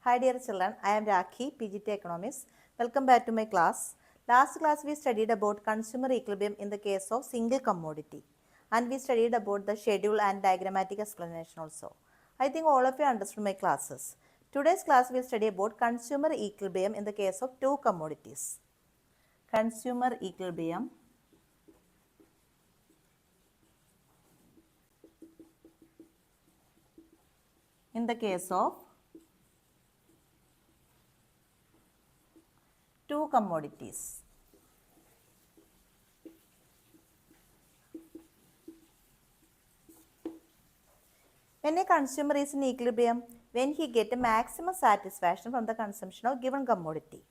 Hi dear children, I am Rakhi, PGT Economics. Welcome back to my class. Last class we studied about consumer equilibrium in the case of single commodity. And we studied about the schedule and diagrammatic explanation also. I think all of you understood my classes. Today's class will study about consumer equilibrium in the case of two commodities. Consumer equilibrium in the case of two commodities. When a consumer is in equilibrium, when he gets a maximum satisfaction from the consumption of given commodity.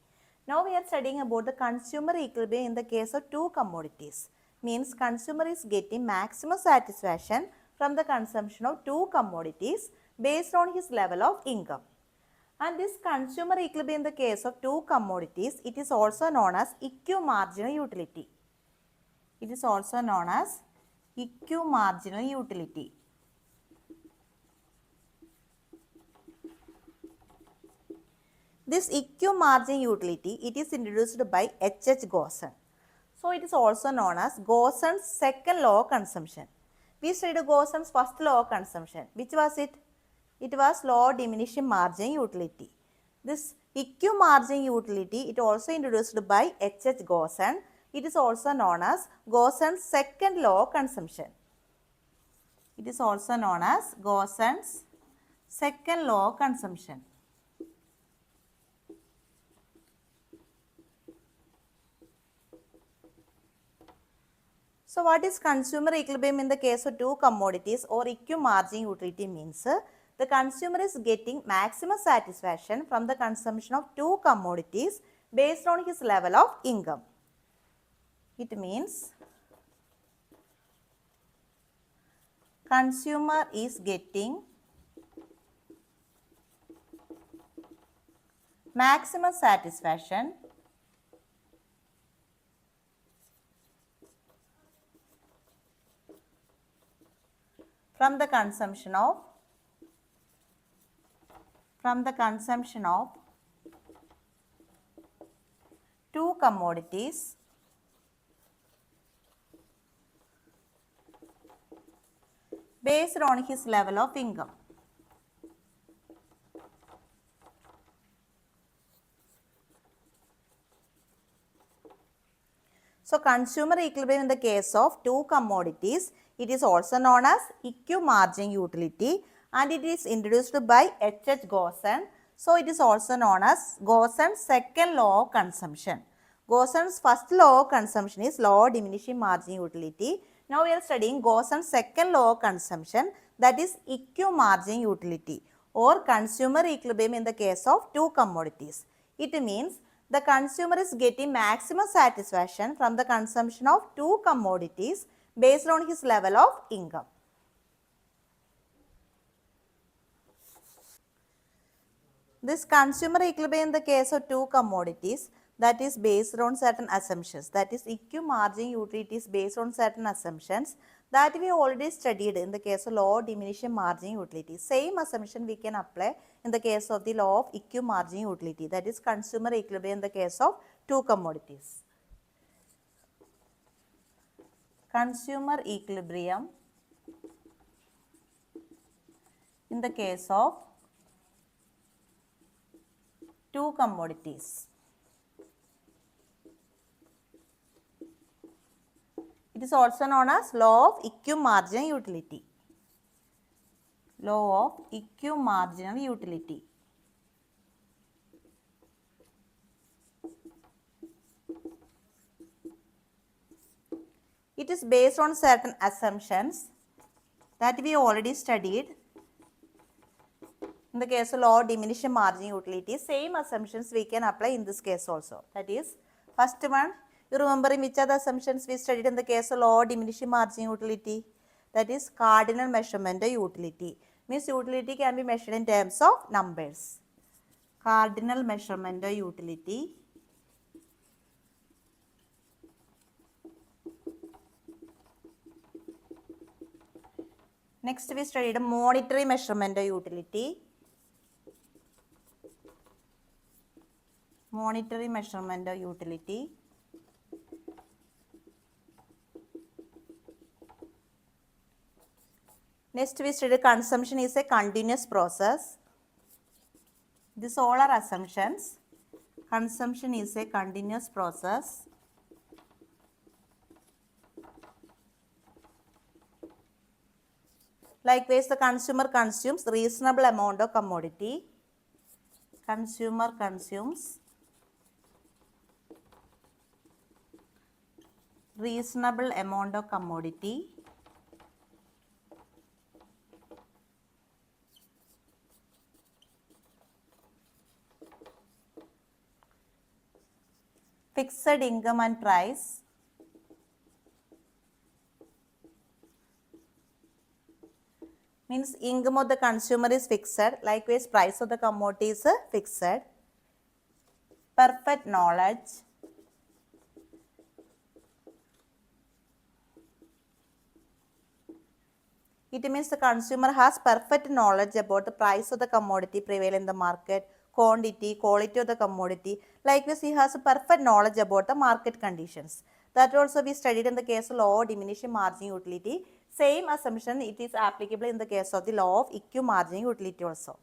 Now we are studying about the consumer equilibrium in the case of two commodities. Means consumer is getting maximum satisfaction from the consumption of two commodities based on his level of income. And this consumer equilibrium in the case of two commodities, it is also known as equimarginal utility. It is also known as equimarginal utility. This equimargin utility, it is introduced by H.H. Gosson. So, it is also known as Gosson's second law of consumption. We studied Gosson's first law of consumption. Which was it? It was law of diminishing margin utility. This equimargin utility, it also introduced by H.H. Gosson. It is also known as Gosson's second law of consumption. It is also known as Gosson's second law of consumption. So, what is consumer equilibrium in the case of two commodities or equimargin utility means? The consumer is getting maximum satisfaction from the consumption of two commodities based on his level of income. It means consumer is getting maximum satisfaction from the consumption of two commodities based on his level of income. So, consumer equilibrium in the case of two commodities, it is also known as equimargin utility and it is introduced by H.H. Gosson. So, it is also known as Gosson's second law of consumption. Gosson's first law of consumption is law of diminishing margin utility. Now, we are studying Gosson's second law of consumption, that is equimargin utility or consumer equilibrium in the case of two commodities. It means the consumer is getting maximum satisfaction from the consumption of two commodities based on his level of income. This consumer equilibrium in the case of two commodities, that is based on certain assumptions, that is equimargin utility is based on certain assumptions that we already studied in the case of law of diminishing margin utility. Same assumption we can apply in the case of the law of equimargin utility, that is consumer equilibrium in the case of two commodities. Consumer equilibrium in the case of two commodities. It is also known as law of equimarginal utility. Law of equimarginal utility. It is based on certain assumptions that we already studied in the case of law of diminishing margin utility. Same assumptions we can apply in this case also. That is, first one, you remember which are the assumptions we studied in the case of law of diminishing margin utility? That is cardinal measurement utility. Means utility can be measured in terms of numbers. Cardinal measurement utility. Next we studied monetary measurement utility. monetary measurement of utility. Next we study consumption is a continuous process. These all are assumptions. Consumption is a continuous process. Likewise, the consumer consumes reasonable amount of commodity. Consumer consumes reasonable amount of commodity. Fixed income and price. Means income of the consumer is fixed. Likewise, price of the commodity is fixed. Perfect knowledge. It means the consumer has perfect knowledge about the price of the commodity prevail in the market, quantity, quality of the commodity. Likewise, he has a perfect knowledge about the market conditions. That also we studied in the case of law of diminishing margin utility. Same assumption, it is applicable in the case of the law of equal margin utility also.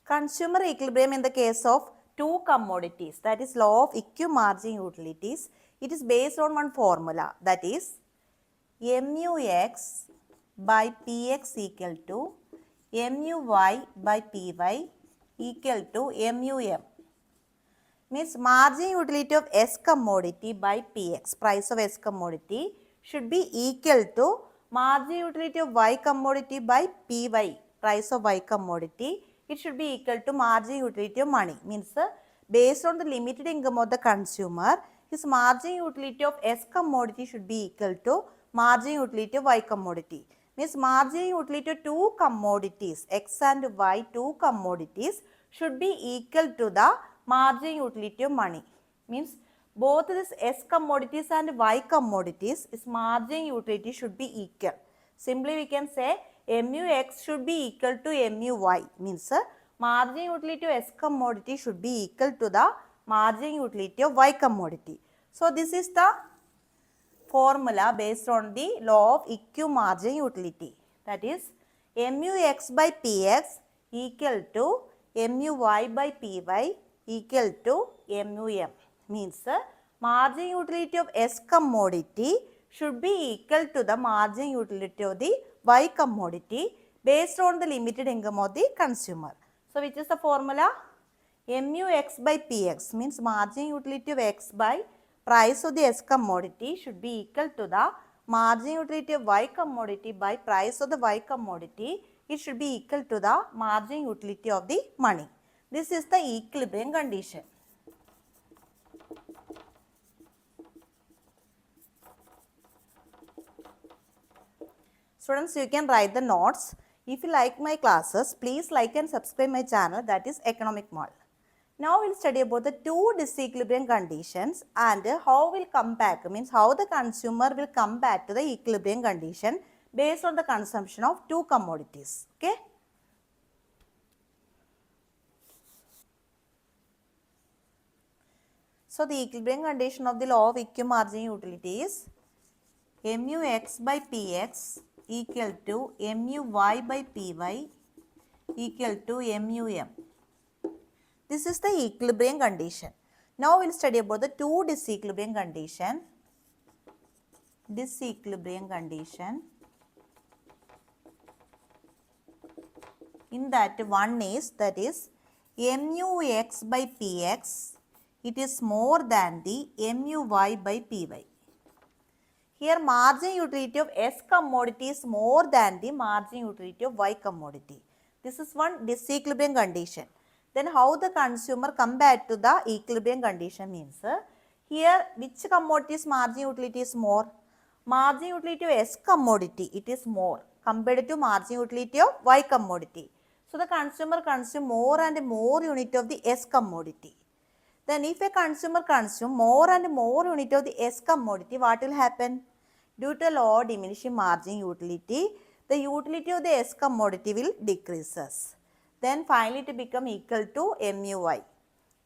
Consumer equilibrium in the case of two commodities, that is law of equal margin utilities. It is based on one formula, that is MUX by PX equal to MUY by PY equal to MUM. Means margin utility of S commodity by PX, price of S commodity, should be equal to margin utility of Y commodity by PY, price of Y commodity. It should be equal to margin utility of money. Means based on the limited income of the consumer, his margin utility of S commodity should be equal to margin utility of Y commodity. Means margin utility of two commodities, X and Y, two commodities, should be equal to the margin utility of money. Means both this S commodities and Y commodities, its margin utility should be equal. Simply we can say MUX should be equal to MUY. Means margin utility of S commodity should be equal to the margin utility of Y commodity. So this is the formula based on the law of equal margin utility. That is MUX by PX equal to MUY by PY equal to MUM. Means margin utility of S commodity should be equal to the margin utility of the Y commodity based on the limited income of the consumer. So which is the formula? MUX by PX means margin utility of X by price of the S commodity should be equal to the margin utility of Y commodity by price of the Y commodity. It should be equal to the margin utility of the money. This is the equilibrium condition. Students, you can write the notes. If you like my classes, please like and subscribe my channel, that is Economic Mall. Now we will study about the two disequilibrium conditions and how we will come back, means how the consumer will come back to the equilibrium condition based on the consumption of two commodities. Okay. So the equilibrium condition of the law of equal margin utility is MUX by PX equal to MUY by PY equal to MUM. This is the equilibrium condition. Now we will study about the two disequilibrium condition. Disequilibrium condition. In that one is, that is MUX by PX, it is more than the MUY by PY. Here margin utility of S commodity is more than the margin utility of Y commodity. This is one disequilibrium condition. Then how the consumer come back to the equilibrium condition means, here which commodity's margin utility is more? Margin utility of S commodity, it is more compared to margin utility of Y commodity. So the consumer consume more and more unit of the S commodity. Then if a consumer consume more and more unit of the S commodity, what will happen? Due to law of diminishing margin utility, the utility of the S commodity will decreases. then finally it become equal to MUY.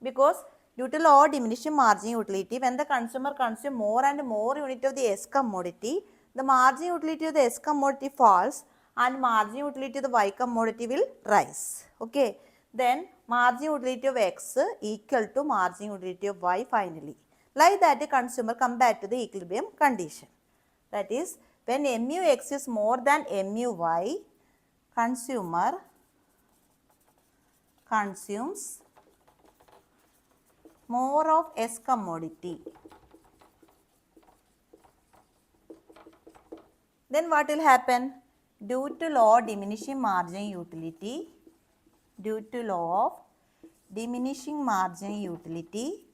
Because due to law of diminishing margin utility, when the consumer consumes more and more unit of the S commodity, the margin utility of the S commodity falls and margin utility of the Y commodity will rise. Okay. Then margin utility of X equal to margin utility of Y finally. Like that the consumer come back to the equilibrium condition. That is, when MUX is more than MUY, consumer consumes more of S commodity. Then what will happen? Due to law of diminishing margin utility, due to law of diminishing margin utility,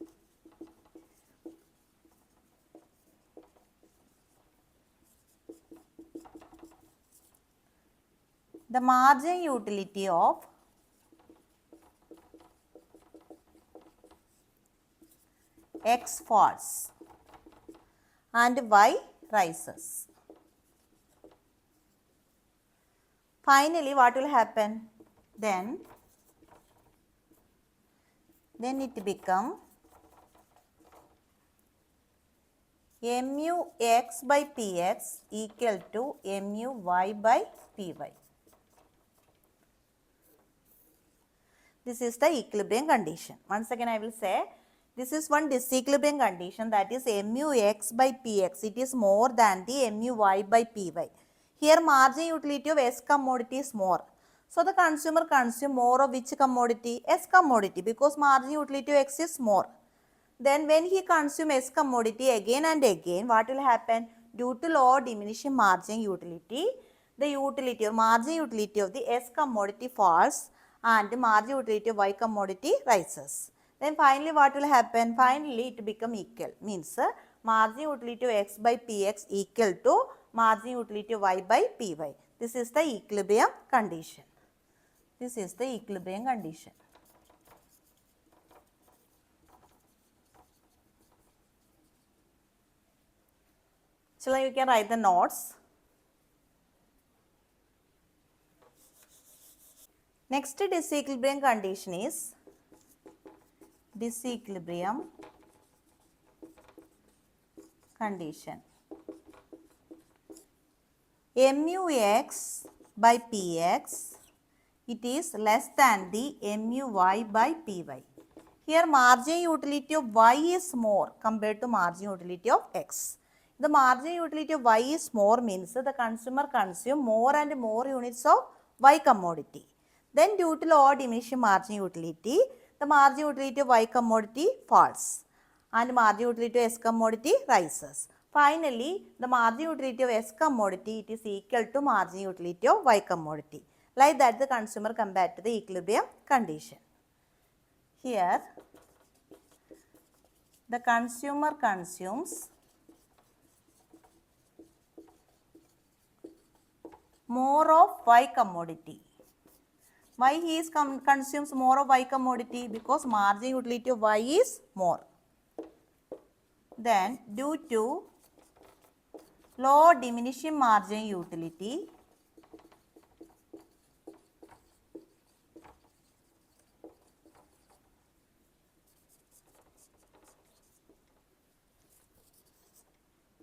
the margin utility of X falls and Y rises. Finally, what will happen? Then it become MUX by PX equal to MUY by PY. This is the equilibrium condition. Once again I will say, this is one disequilibrium condition, that is MUX by PX. It is more than the MUY by PY. Here margin utility of S commodity is more. So the consumer consumes more of which commodity? S commodity, because margin utility of X is more. Then when he consumes S commodity again and again, what will happen? Due to law of diminishing margin utility, the utility or margin utility of the S commodity falls and the margin utility of Y commodity rises. Then finally what will happen? Finally it become equal. Means margin utility of X by PX equal to margin utility of Y by PY. This is the equilibrium condition. This is the equilibrium condition. Children, you can write the notes. Next disequilibrium condition is disequilibrium condition. MUX by PX, it is less than the MUY by PY. Here margin utility of Y is more compared to margin utility of X. The margin utility of Y is more means the consumer consumes more and more units of Y commodity. Then due to law of diminishing margin utility, the margin utility of Y commodity falls and margin utility of S commodity rises. Finally, the margin utility of S commodity, it is equal to margin utility of Y commodity. Like that the consumer come back to the equilibrium condition. Here the consumer consumes more of Y commodity. Why he is consumes more of Y commodity? Because margin utility of Y is more. Then due to law of diminishing margin utility,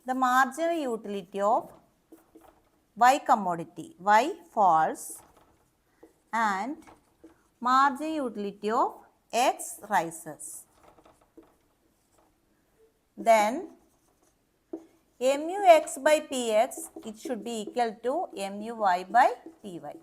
the marginal utility of Y commodity, Y falls and margin utility of X rises. Then MUX by PX, it should be equal to MUY by PY.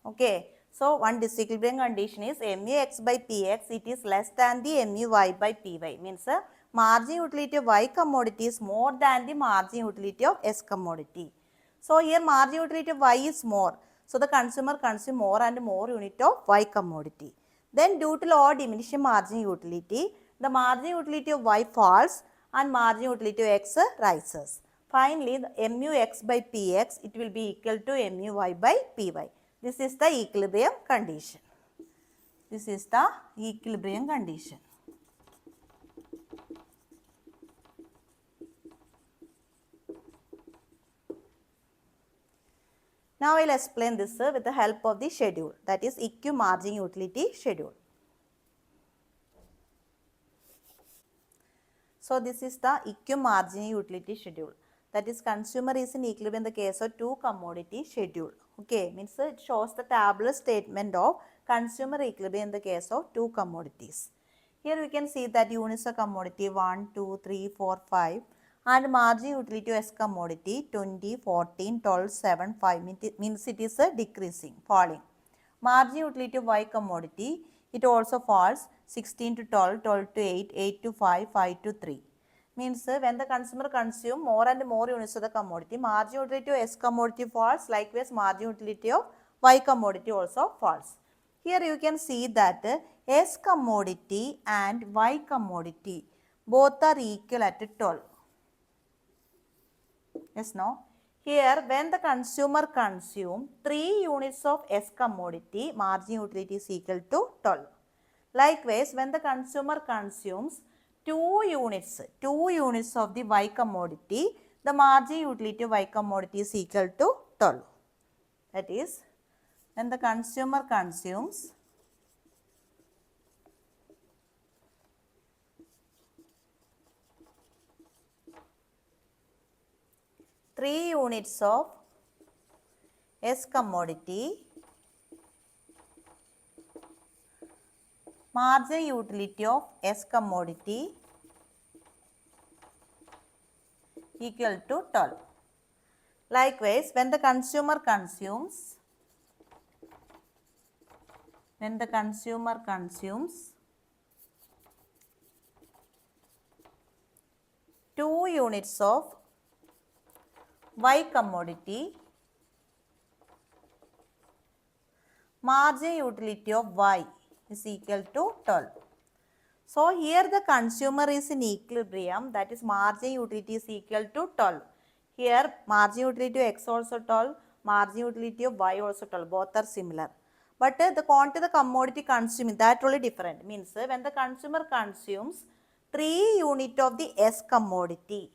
Okay. So one disequilibrium condition is MUX by PX, it is less than the MUY by PY. Means margin utility of Y commodity is more than the margin utility of S commodity. So here margin utility of Y is more. So the consumer consumes more and more unit of Y commodity. Then due to law of diminishing margin utility, the margin utility of Y falls and margin utility of X rises. Finally, the MUX by PX, it will be equal to MUY by PY. This is the equilibrium condition. This is the equilibrium condition. Now I will explain this with the help of the schedule, that is EQ margin utility schedule. So this is the EQ margin utility schedule. That is consumer is in equilibrium in the case of two commodity schedule. Okay, means it shows the tabular statement of consumer equilibrium in the case of two commodities. Here we can see that units of commodity 1, 2, 3, 4, 5 and margin utility of S commodity 20, 14, 12, 7, 5 means it is a decreasing, falling. Margin utility of Y commodity, it also falls 16 to 12, 12 to 8, 8 to 5, 5 to 3. Means when the consumer consume more and more units of the commodity, margin utility of S commodity falls, likewise margin utility of Y commodity also falls. Here you can see that S commodity and Y commodity both are equal at 12. Yes, no? Here, when the consumer consume 3 units of S commodity, margin utility is equal to 12. Likewise, when the consumer consumes 2 units of the Y commodity, the margin utility of Y commodity is equal to 12. That is, when the consumer consumes 3 units of S commodity, margin utility of S commodity equal to 12. Likewise, when the consumer consumes 2 units of Y commodity, margin utility of Y is equal to 12. So here the consumer is in equilibrium, that is margin utility is equal to 12. Here margin utility of X also 12, margin utility of Y also 12, both are similar. But the quantity the commodity consuming, that only different. Means when the consumer consumes 3 unit of the S commodity,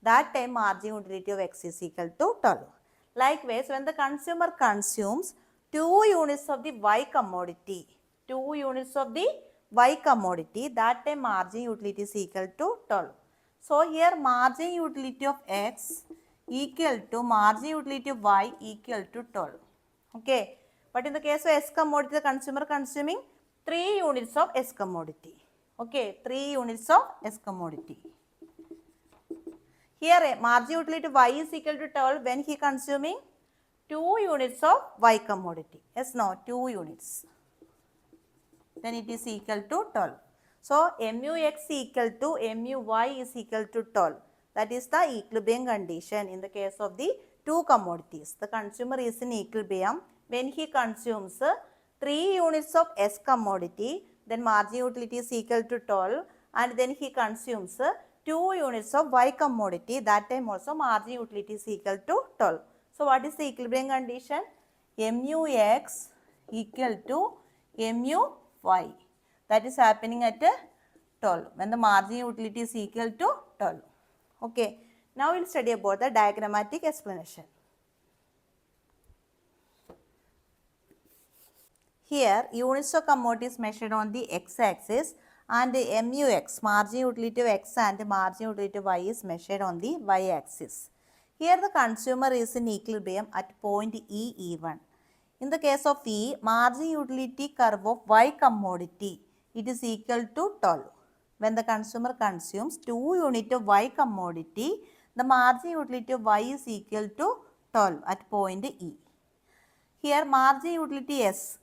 that time margin utility of X is equal to 12. Likewise, when the consumer consumes 2 units of the Y commodity, that time margin utility is equal to 12. So here margin utility of X equal to margin utility of Y equal to 12. Okay. But in the case of S commodity, the consumer consuming 3 units of S commodity. Okay, 3 units of S commodity. Here margin utility Y is equal to 12 when he consuming 2 units of Y commodity. Yes, no, 2 units. Then it is equal to 12. So MUX equal to MUY is equal to 12. That is the equilibrium condition in the case of the two commodities. The consumer is in equilibrium when he consumes 3 units of S commodity, then margin utility is equal to 12 and then he consumes 2 units of Y commodity, that time also margin utility is equal to 12. So what is the equilibrium condition? MUX equal to MUY. That is happening at 12 when the margin utility is equal to 12. Okay. Now we will study about the diagrammatic explanation. Here units of commodity is measured on the x-axis and the MUX, margin utility of X and margin utility of Y is measured on the y-axis. Here the consumer is in equilibrium at point E1. In the case of E, margin utility curve of Y commodity, it is equal to 12. When the consumer consumes 2 units of Y commodity, the margin utility of Y is equal to 12 at point E. Here margin utility S,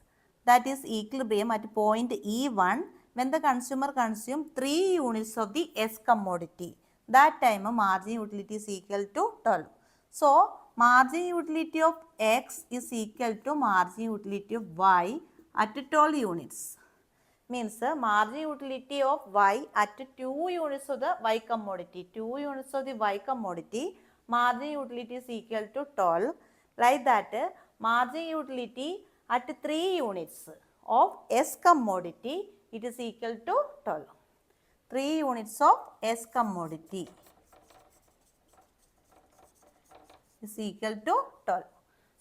that is equilibrium at point E1 when the consumer consumes 3 units of the S commodity. That time margin utility is equal to 12. So margin utility of X is equal to margin utility of Y at 12 units. Means margin utility of Y at 2 units of the Y commodity. 2 units of the Y commodity, margin utility is equal to 12. Like that, margin utility at 3 units of S commodity, it is equal to 12. 3 units of S commodity is equal to 12.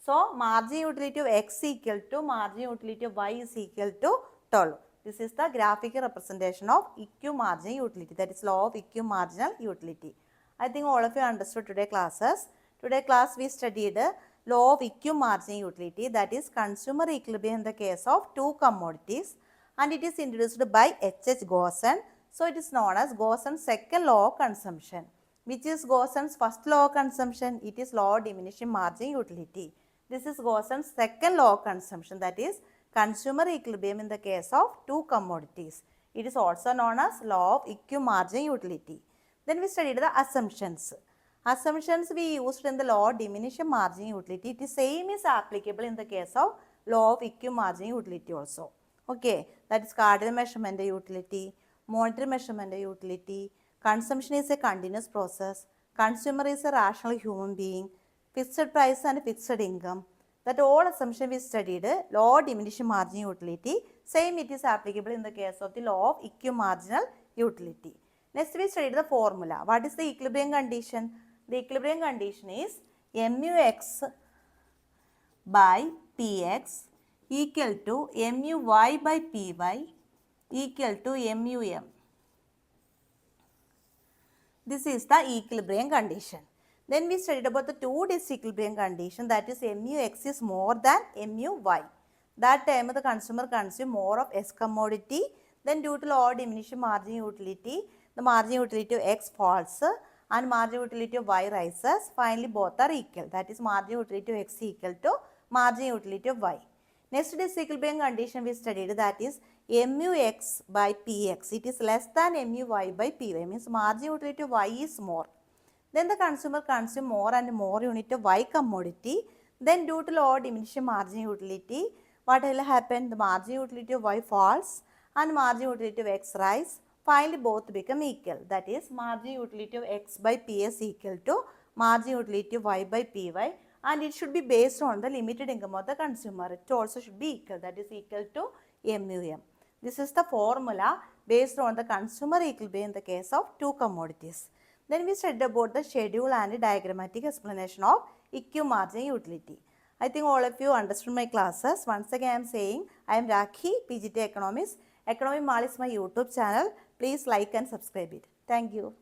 So, margin utility of x equal to margin utility of y is equal to 12. This is the graphical representation of EQ margin utility, that is law of EQ marginal utility. I think all of you understood today classes. Today class we studied law of EQ margin utility, that is consumer equilibrium in the case of two commodities, and it is introduced by H.H. Gosson. So it is known as Gosson's second law of consumption. Which is Gosson's first law of consumption? It is law of diminishing margin utility. This is Gosson's second law of consumption, that is consumer equilibrium in the case of two commodities. It is also known as law of EQ margin utility. Then we studied the assumptions. Assumptions we used in the law of diminishing margin utility. It is same is applicable in the case of law of EQ margin utility also. Okay, that is cardinal measurement utility, monetary measurement utility, consumption is a continuous process, consumer is a rational human being, fixed price and fixed income. That all assumption we studied, law of diminishing margin utility, same it is applicable in the case of the law of EQ marginal utility. Next we studied the formula. What is the equilibrium condition? The equilibrium condition is MUX by PX equal to MUY by PY equal to MUM. This is the equilibrium condition. Then we studied about the two disequilibrium condition, that is MUX is more than MUY. That time the consumer consume more of S commodity. Then due to law of diminishing margin utility, the margin utility of X falls and margin utility of Y rises. Finally both are equal. That is margin utility of X equal to margin utility of Y. Next disequilibrium condition we studied, that is MUX by PX. It is less than MUY by PY, means margin utility of Y is more. Then the consumer consume more and more unit of Y commodity. Then due to law of diminishing margin utility, what will happen? The margin utility of Y falls and margin utility of X rise. Finally both become equal. That is margin utility of X by PS equal to margin utility of Y by PY, and it should be based on the limited income of the consumer. It also should be equal, that is equal to MUM. This is the formula based on the consumer equilibrium in the case of two commodities. Then we studied about the schedule and diagrammatic explanation of EQ margin utility. I think all of you understood my classes. Once again I am saying, I am Rakhi, PGT Economics. Economic Mall is my YouTube channel. Please like and subscribe it. Thank you.